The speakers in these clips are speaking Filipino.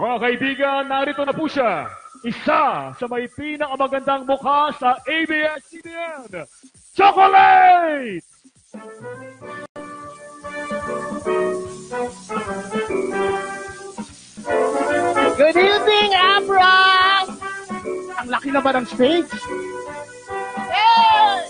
Mga kaibigan, narito na po siya. Isa sa may pinakamagandang mukha sa ABS-CBN, Chocolate! Good evening, Abram! Ang laki naman ng stage. Hey!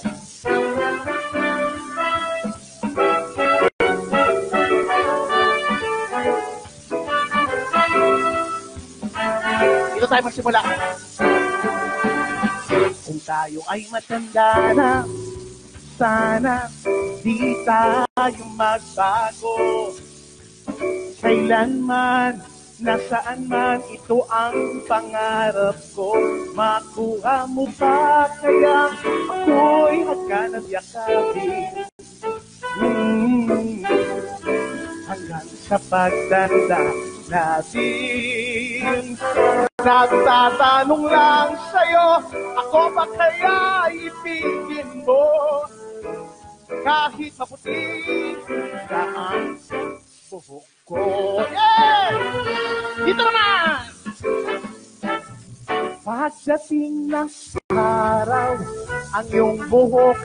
Dito tayo magsimula. Kung tayo ay matanda na, sana di tayo magbago. Kailanman, nasaan man, ito ang pangarap ko. Makuha mo pa kaya ako'y hagkanang yakapin. Hanggang sa pagtanda natin. Nagtatanong lang sa'yo, ako ba kaya ibigin mo? Kahit maputi na ang buhok ko. Yeah! Dito naman! Pagdating ng araw, ang iyong buhok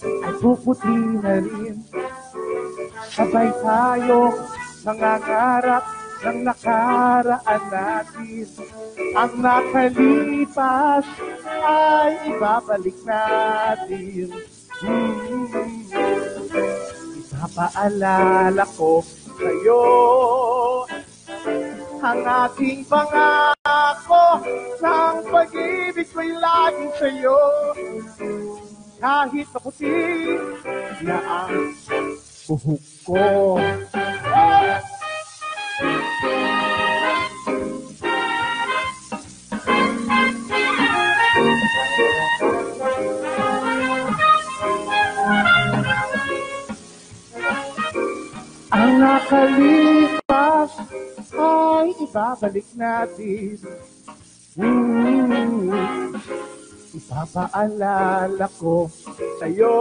ay puputi na rin. Sabay tayo nangangarap ng nakaraan natin. Ang nakalipas ay ibabalik natin. Ipapaalala ko sa'yo ang ating pangako ng pag-ibig ko'y laging sa'yo. Kahit maputi na ang buhok ko. Ang nakalipas ay ibabalik natin. Ipapaalala ko sa'yo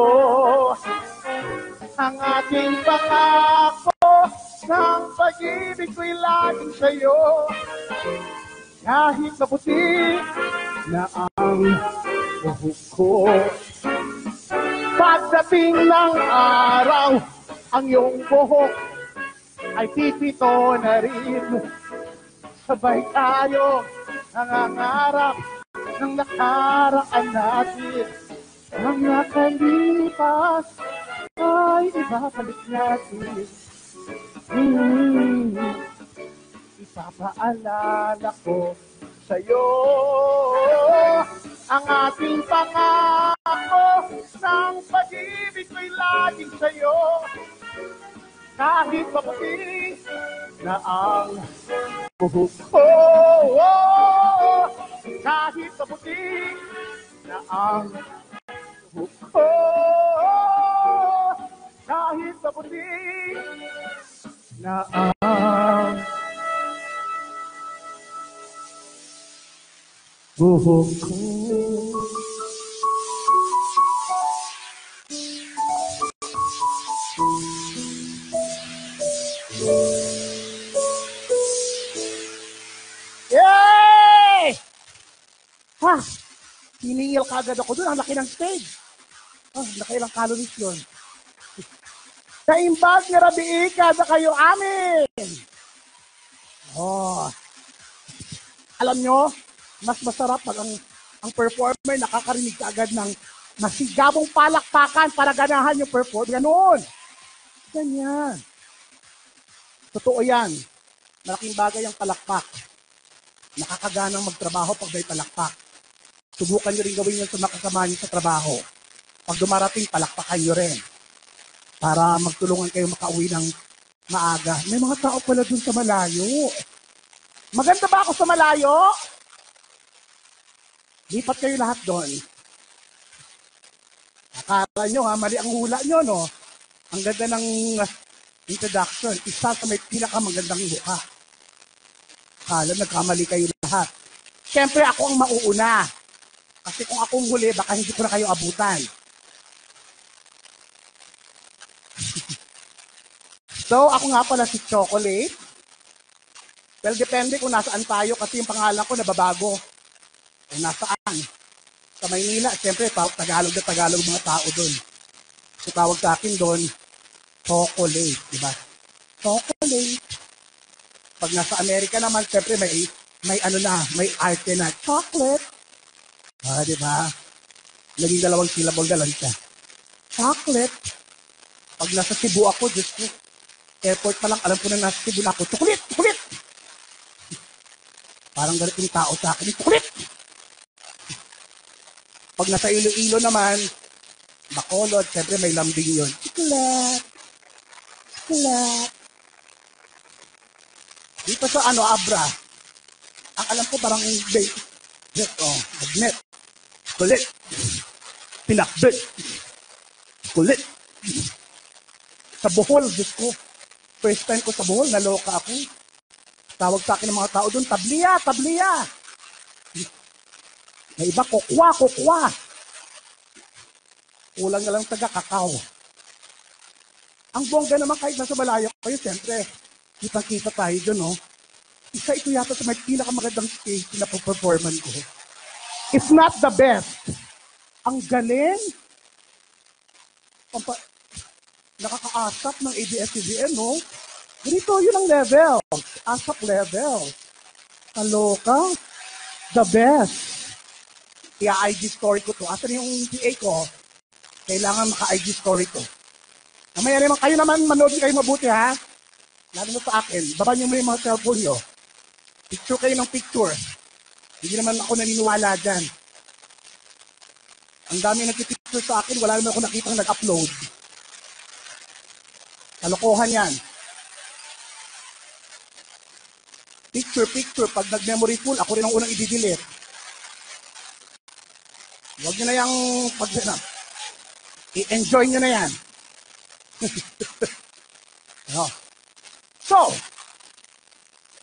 ang ating pangako ng pag-ibig ko'y laging sa'yo. Kahit maputi na ang buhok ko. Pagdating ng araw, ang iyong buhok ay pipito na rin. Sabay tayo nangangarap ng nakaraan natin. Ang nakalipas ay ibabalik natin. Ipapaalala ko sa'yo ang ating pangako ng pag-ibig ko'y laging sa'yo. Kahit maputi na ang buhok ko. Kahit maputi na ang buhok ko. Kahit maputi na ang buhok ko. Yay! Ha! Hiningil kagad ako doon. Ang laki ng stage. Nakailang calories yun. Kaimbag ni Rabi Ika na kayo amin. Alam nyo, mas masarap pag ang performer nakakarinig kaagad ng masigabong palakpakan para ganahan yung performer. Ganun. Ganyan. Totoo yan. Malaking bagay ang palakpak. Nakakaganang magtrabaho pag may palakpak. Subukan nyo rin gawin yun sa makasama nyo sa trabaho. Pag dumarating, palakpakan nyo rin. Para magtulungan kayo makauwi ng maaga. May mga tao pala dun sa malayo. Maganda ba ako sa malayo? Lipat kayo lahat doon. Akala nyo ha, mali ang hula nyo, no? Ang ganda ng introduction. Isa sa may pinakamagandang mukha. Akala nagkamali kayo lahat. Siyempre ako ang mauuna. Kasi kung akong huli, baka hindi ko na kayo abutan. So, ako nga pala si Chocolate. Well, depende kung nasaan tayo kasi yung pangalan ko nababago. Kung nasaan. Sa Maynila, siyempre, Tagalog na Tagalog mga tao doon. So, tawag sa akin doon, chocolate, di ba? Chocolate. Pag nasa Amerika naman, siyempre, may arte na, chocolate. Di ba? Naging 2 syllable na lang siya. Chocolate. Pag nasa Cebu ako, Diyos ko, airport pa lang, alam ko na nasa Cebu na ako, chocolate, chocolate. Parang ganit yung tao sa akin, chocolate. Pag nasa Iloilo naman, Bacolod, siyempre may lambing yun. Chocolate. Chocolate. Dito sa Abra, ang alam ko parang magnet. Kulit. Pinakbit. Kulit. Sa Bohol, Diyos ko. First time ko sa Bohol, naloka ako. Tawag sa akin ng mga tao doon, tabliya, tabliya. May iba, kukwa, kukwa. Kulang na lang taga kakao. Ang bongga naman kahit nasa malayo kayo, siyempre, kitang-kita tayo doon, no? Isa ito yata sa may pinakamagandang stage na performance ko. It's not the best. Ang galing. Nakakaasap ng ABS-CBN, no? Ganito, yun ang level. Asap level. Kaloka. The best. Kaya IG story ko to. Asan yung PA ko? Kailangan maka-IG story ko. Namaya naman, kayo naman, manood kayo mabuti, ha? Lalo na sa akin. Baba niyo mo yung mga cellphone nyo. Picture kayo ng picture. Hindi naman ako naniniwala dyan. Ang dami nagpipicture sa akin, wala naman ako nakitang nag-upload. Kalokohan yan. Picture. Pag nag-memory full, ako rin ang unang i-delete. Huwag nyo na yung i-enjoy nyo na yan. No. So,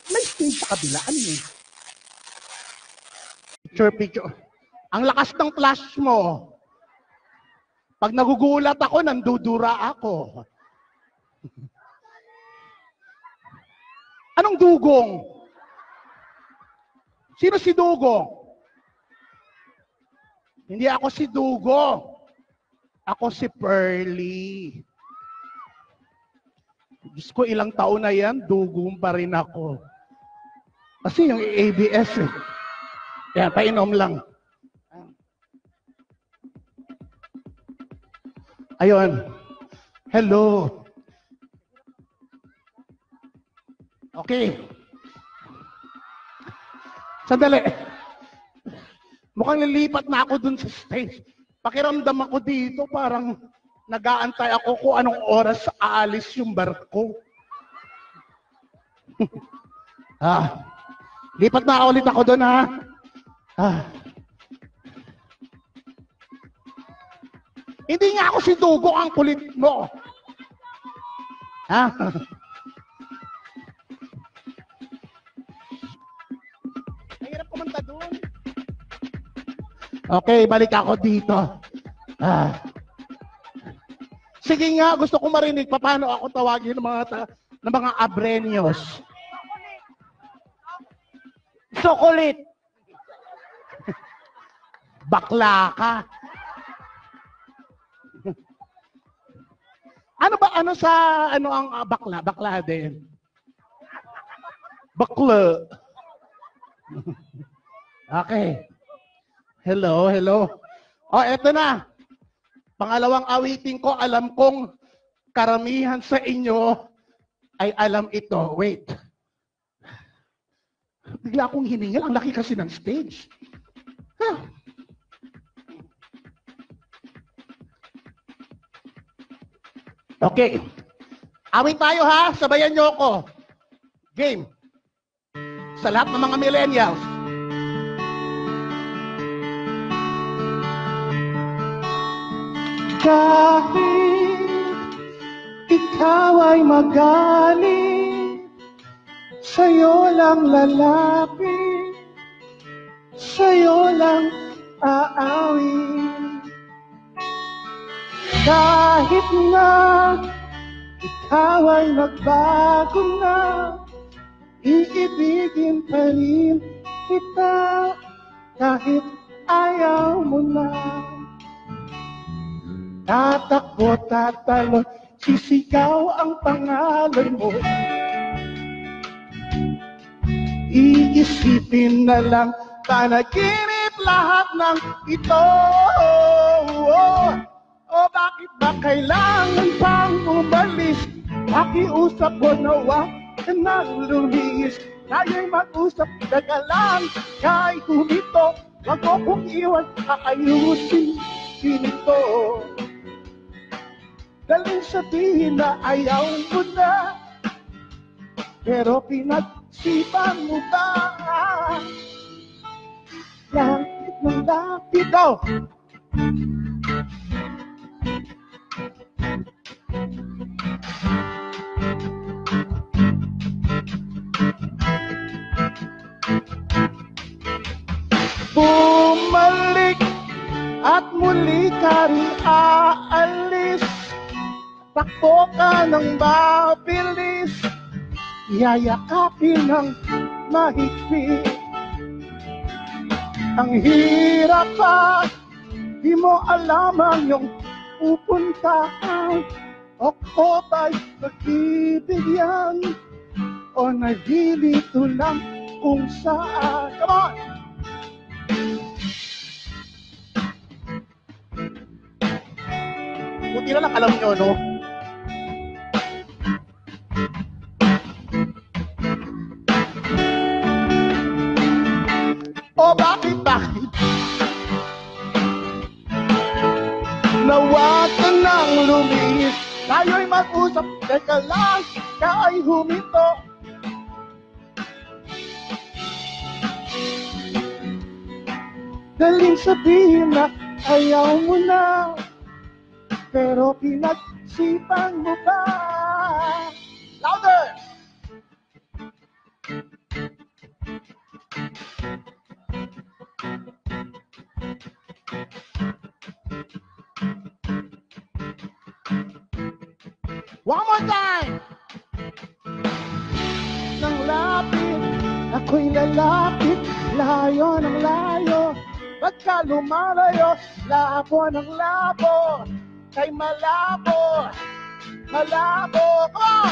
may stage sa kabila. Ano yun? Picture. Ang lakas ng flash mo. Pag nagugulat ako, nandudura ako. Anong dugong? Sino si Dugong? Hindi ako si Dugo. Ako si Pearly. Diyos ko, ilang taon na yan, dugong pa rin ako. Kasi yung ABS eh. Yan, painom lang. Ayun. Hello. Okay. Sandali. Mukhang lilipat na ako dun sa stage. Pakiramdam ako dito, parang nag-aantay ako kung anong oras aalis yung barko. Lipat na ulit ako dun, ha? Hindi nga ako si Dugo, ang kulit mo. Mahirap kumanta dun. Okay, balik ako dito. Sige nga, gusto ko marinig paano ako tawagin ng mga Abreños. Chocolate. Bakla ka. Ano ba ang bakla? Bakla din. Bakla. Okay. Hello. Eto na. Pangalawang awitin ko, alam kong karamihan sa inyo ay alam ito. Wait. Bigla akong hiningal. Ang laki kasi ng stage. Okay. Awit tayo, ha? Sabayan nyo ako. Game. Sa lahat ng mga millennials. Kahit ikaw ay magaling, sa'yo lang lalapit, sa'yo lang aawin. Kahit na ikaw ay nagbago na, Iibigin pa rin kita kahit ayaw mo na. Tatakbo, tatalon, sisigaw ang pangalan mo. Iisipin na lang, panaginip lahat ng ito. O bakit ba kailangan pang umalis? Pakiusap ko na wag ka nang lumis. Tayo'y mag-usap, daga lang, kahit humito. Wag mo kong iwan, aayusin pinito. Daling sabihin na ayaw mo na, pero pinagsipan mo ba? Lapit ng lapit daw. Bumalik at muli ka rin aalis. Takbo ka ng mabilis, yayakapin ng mahigpit. Ang hirap pa, di mo alam ang iyong pupuntahan. O kota'y nagbibigyan, o nalilito lang kung saan. Come on! Buti na lang alam nyo, no? O bakit? Nawag ka nang lumihis. Tayo'y mag-usap, teka lang, ka ay humito. Daling sabihin na ayaw mo na, pero pinagsipan mo ba? Louder! One more time! Nang lapit, ako'y lalapit, layo ng layo. Pagka lumalayo, labo ng labo, kay malabo, malabo. Come on!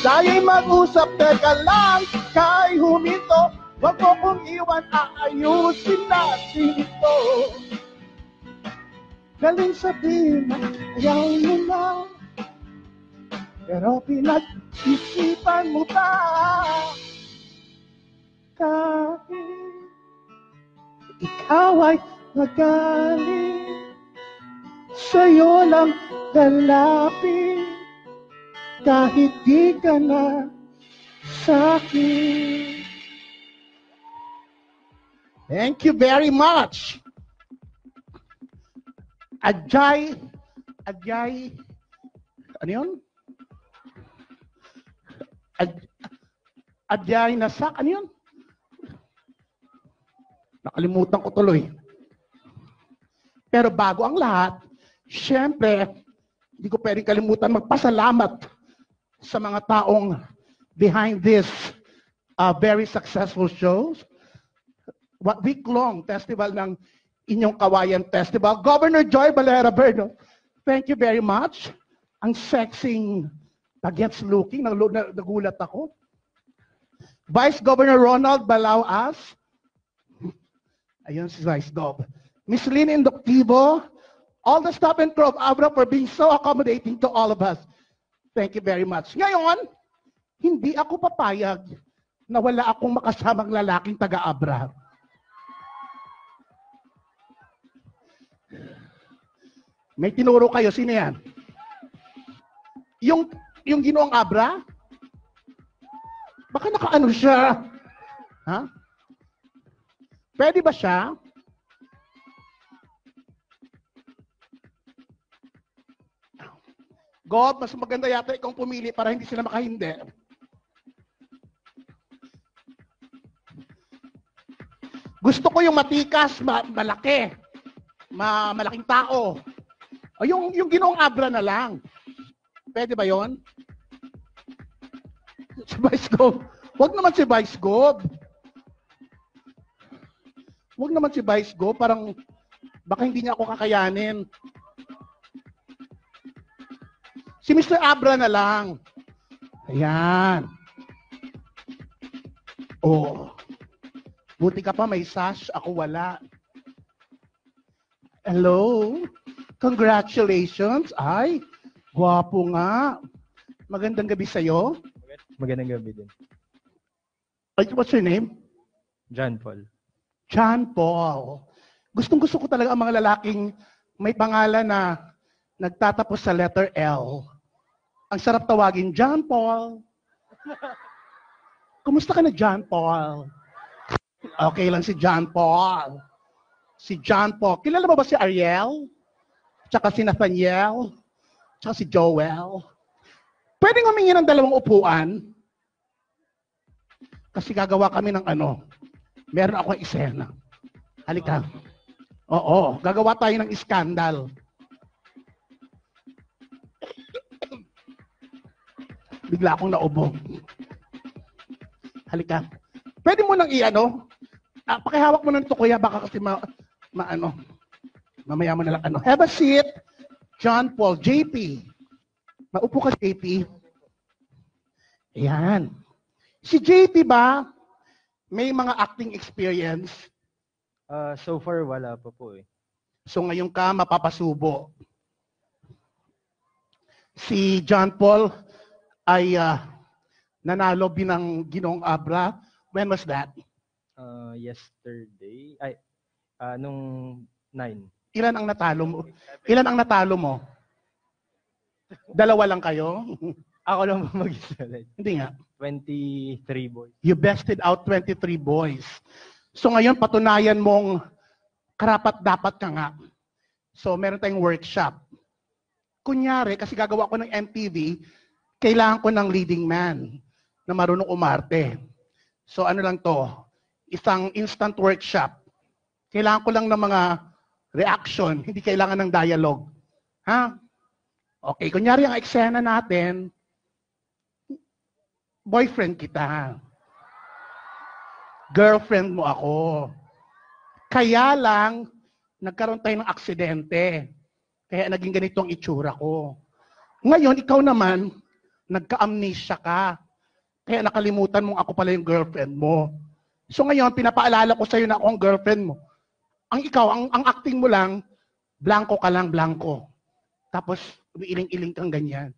Tayo'y mag-usap, teka lang, kay huminto. Wag mo kong iwan, aayusin natin ito. Galing sabihin na ayaw mo na, pero pinag-isipan mo ba? Kahit ikaw ay magaling, sa'yo lang lalapit, kahit di ka na sa'kin. Thank you very much. Ajay, ano yun? Ajay Nasak, ano yun? Nakalimutan ko tuloy. Pero bago ang lahat, syempre, hindi ko pwedeng kalimutan magpasalamat sa mga taong behind this very successful shows. Week-long festival ng inyong Kawayan Festival. Governor Joy Valera Berno, thank you very much. Ang sexing bagets looking, nagulat ako. Vice Governor Ronald Balao-As, ayun si Vice Gov. Miss Lynn Indoctivo, all the staff and crew of Abra for being so accommodating to all of us. Thank you very much. Ngayon, hindi ako papayag na wala akong makasamang lalaking taga-Abra. May tinuro kayo, sino yan? Yung Ginoong Abra? Baka nakaano siya? Ha? Pwede ba siya? Gob, mas maganda yata ikaw pumili para hindi sila makahindi. Gusto ko yung matikas, malaki, malaking tao. O yung Ginoong Abra na lang. Pwede ba yon? Si Vice Gov. Huwag naman si Vice Gov. Huwag naman si Vice Gov. Parang baka hindi niya ako kakayanin. Si Mr. Abra na lang. Ayan. Oh. Buti ka pa may sash. Ako wala. Hello? Congratulations. Ay, gwapo nga. Magandang gabi sa'yo. Magandang gabi din. What's your name? John Paul. John Paul. Gustong-gusto ko talaga ang mga lalaking may pangalan na nagtatapos sa letter L. Ang sarap tawagin, John Paul. Kumusta ka na, John Paul? Okay lang si John Paul. Si John Paul. Kilala mo ba si Ariel? Tsaka si Nathaniel? Tsaka si Joel? Pwedeng humingi ng 2 upuan? Kasi gagawa kami ng meron akong eksena. Halika. Oo, gagawa tayo ng iskandal. Bigla akong naubo. Halika. Pwede mo nang pakihawak mo ng ito, kuya, baka kasi mamaya mo na lang Have a seat, John Paul. JP. Maupo ka, JP. Ayan. Si JP ba, may mga acting experience? So far, wala pa po eh. So ngayon ka mapapasubo. Si John Paul ay nanalo binang Ginoong Abra. When was that? Yesterday. Nung 9. Ilan ang natalo mo? Ilan ang natalo mo? 2 lang kayo? Ako lang mag-isa. Hindi nga. 23 boys. You bested out 23 boys. So ngayon, patunayan mong karapat-dapat ka nga. So meron tayong workshop. Kunyari, kasi gagawa ko ng MTV, kailangan ko ng leading man na marunong umarte. So ano lang to? Isang instant workshop. Kailangan ko lang ng mga reaction, hindi kailangan ng dialogue. Ha? Okay, kunyari ang eksena natin, boyfriend kita. Girlfriend mo ako. Kaya lang, nagkaroon tayo ng aksidente. Kaya naging ganito ang itsura ko. Ngayon, ikaw naman, nagka-amnesia ka. Kaya nakalimutan mong ako pala yung girlfriend mo. So ngayon, pinapaalala ko sa'yo na ako ang girlfriend mo. Ang ikaw, ang acting mo lang, blanco ka lang, blanco. Tapos, umiiling-iling kang ganyan.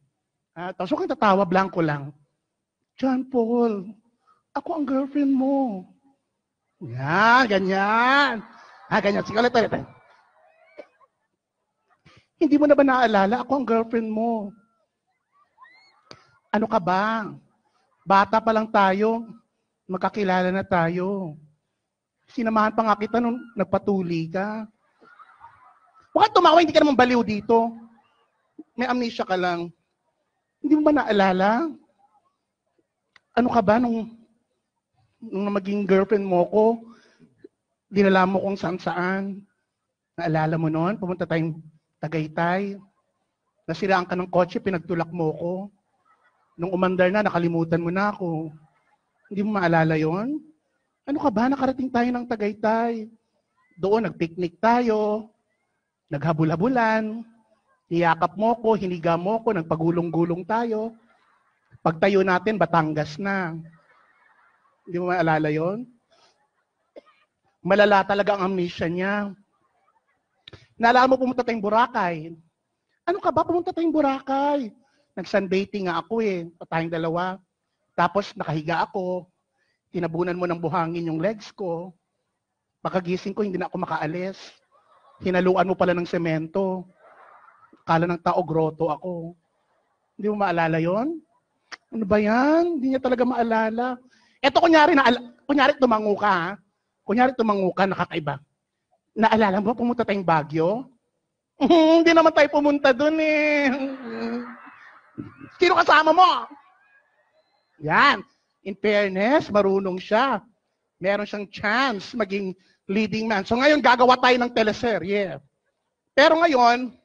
Tapos huwag kang tatawa, blanco lang. John Paul, ako ang girlfriend mo. Yan, ganyan. Ganyan. Sige, ulit. Hindi mo na ba naaalala? Ako ang girlfriend mo. Ano ka ba? Bata pa lang tayo. Magkakilala na tayo. Sinamahan pa nga kita nung nagpatuli ka. Huwag kang tumawa, hindi ka naman baliw dito. May amnesia ka lang. Hindi mo ba naalala? Ano ka ba nung maging girlfriend mo ko? Dinala mo kung saan-saan. Naalala mo noon? Pumunta tayong Tagaytay. Nasiraan ka ng kotse, pinagtulak mo ko. Nung umandar na, nakalimutan mo na ako. Hindi mo maalala yon? Ano ka ba? Nakarating tayo ng Tagaytay. Doon, nag-picnic tayo. Naghabol-habulan. Niyakap mo ko, hiniga mo ko, nagpagulong-gulong tayo. Pagtayo natin, Batangas na. Hindi mo maalala yon? Malala talaga ang amnesia niya. Naalala mo pumunta tayong Boracay. Ano ka ba? Pumunta tayong Boracay. Nag-sunbathing nga ako tayong 2. Tapos nakahiga ako. Tinabunan mo ng buhangin yung legs ko. Pagkagising ko, hindi na ako makaalis. Hinaluan mo pala ng semento. Akala ng tao, groto ako. Hindi mo maalala yon? Ano ba yan? Hindi niya talaga maalala. Eto, kunyari tumango ka, ha? Kunyari tumango ka, nakakaiba. Naalala mo, pumunta tayong Baguio? Hindi naman tayo pumunta dun Sino kasama mo? Yan. In fairness, marunong siya. Meron siyang chance maging leading man. So ngayon, gagawa tayo ng teleserye. Pero ngayon,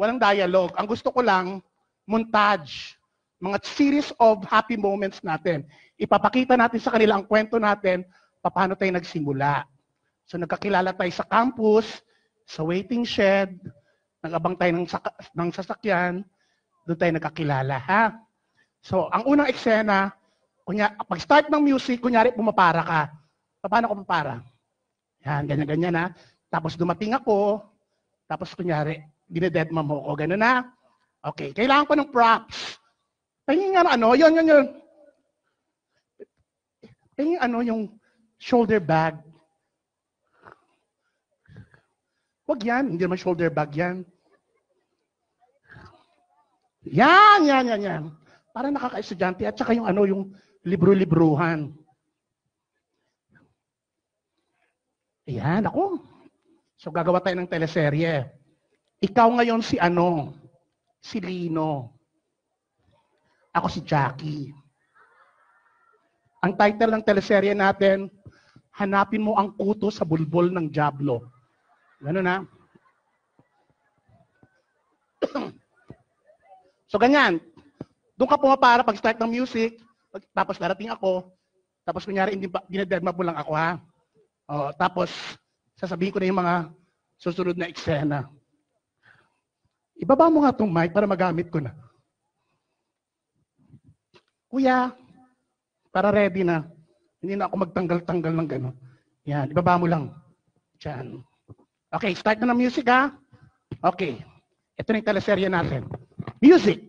walang dialogue. Ang gusto ko lang, montage. Mga series of happy moments natin. Ipapakita natin sa kanila ang kwento natin, paano tayo nagsimula. So nagkakilala tayo sa campus, sa waiting shed, nag-abang tayo ng sasakyan, doon tayo nagkakilala, ha? So, ang unang eksena, pag-start ng music, kunyari pumapara ka. Paano ko papara? Yan, ganyan-ganyan na. Tapos dumating ako, tapos kunyari, dinededma mo ko, gano'n na. Okay, kailangan ko ng props. Tingin nga yun. Tingin yung shoulder bag. Wag yan, hindi naman shoulder bag yan. Yan. Para nakaka-estudyante at saka yung libro-libruhan. Ayan, ako. So gagawa tayo ng teleserye. Ikaw ngayon si Lino. Ako si Jackie. Ang title ng teleserye natin, Hanapin mo ang kuto sa bulbol ng Diablo. Gano'n na. So ganyan. Doon ka pumapara pag-start ng music, tapos darating ako, tapos kunyari dinededma mo lang ako, ha? Tapos sasabihin ko na yung mga susunod na eksena. Ibaba mo nga itong mic para magamit ko na. Kuya, para ready na. Hindi na ako magtanggal-tanggal ng gano'n. Yan, ibaba mo lang. Diyan. Okay, start na ng music, ha? Okay. Ito na yung teleserye natin. Music!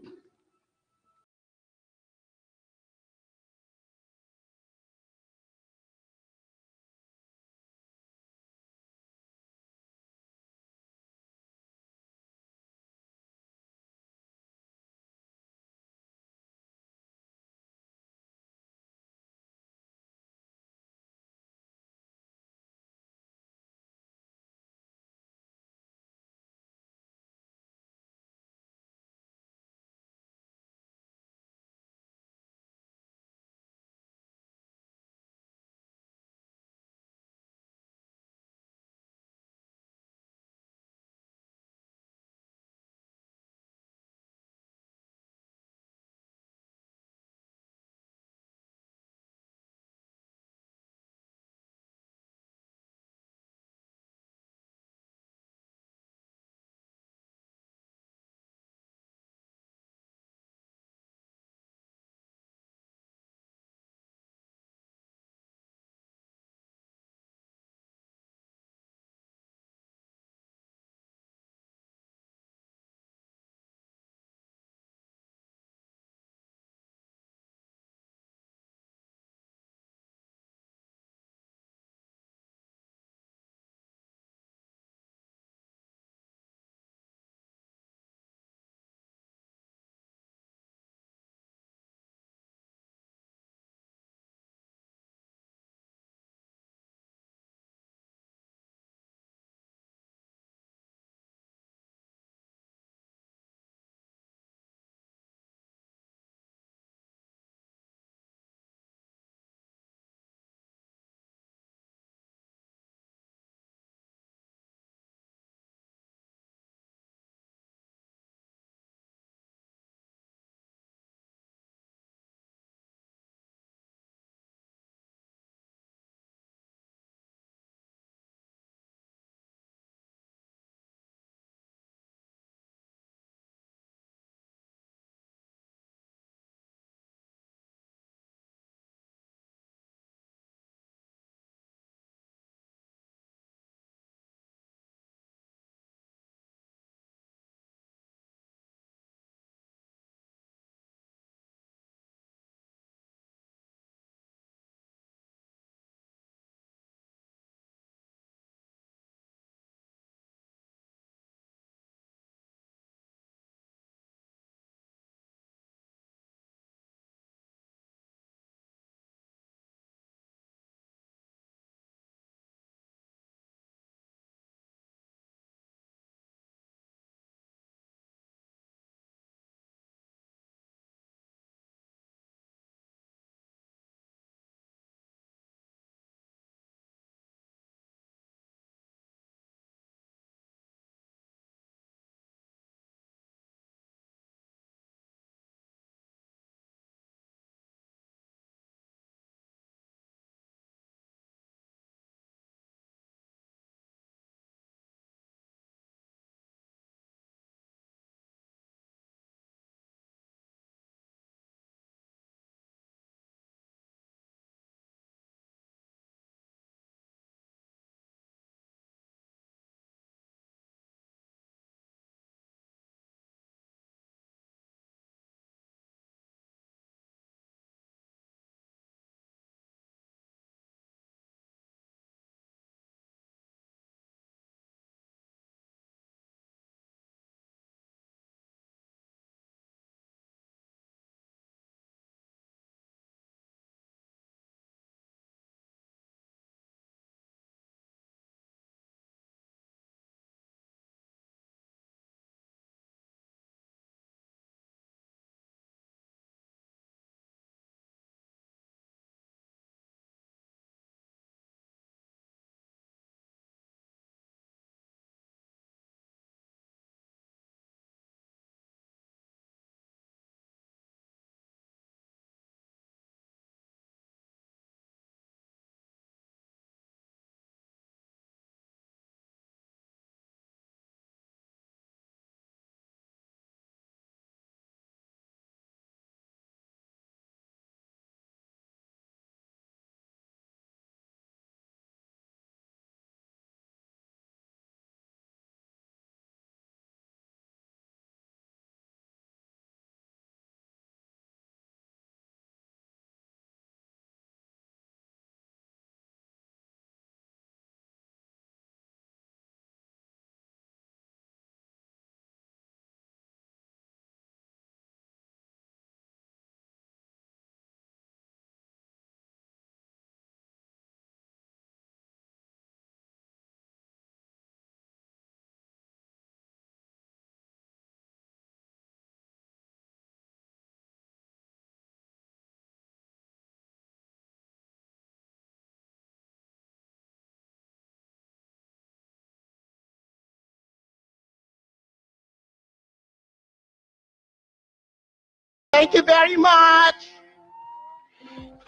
Thank you very much.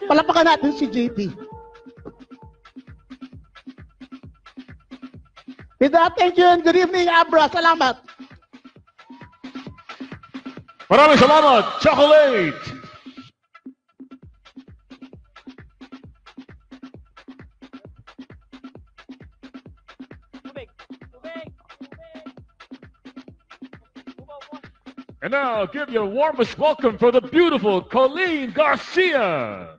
Palapakan natin si JP. With that, thank you and good evening, Abra. Salamat. Maraming salamat, Chocolate! And now, give your warmest welcome for the beautiful Colleen Garcia.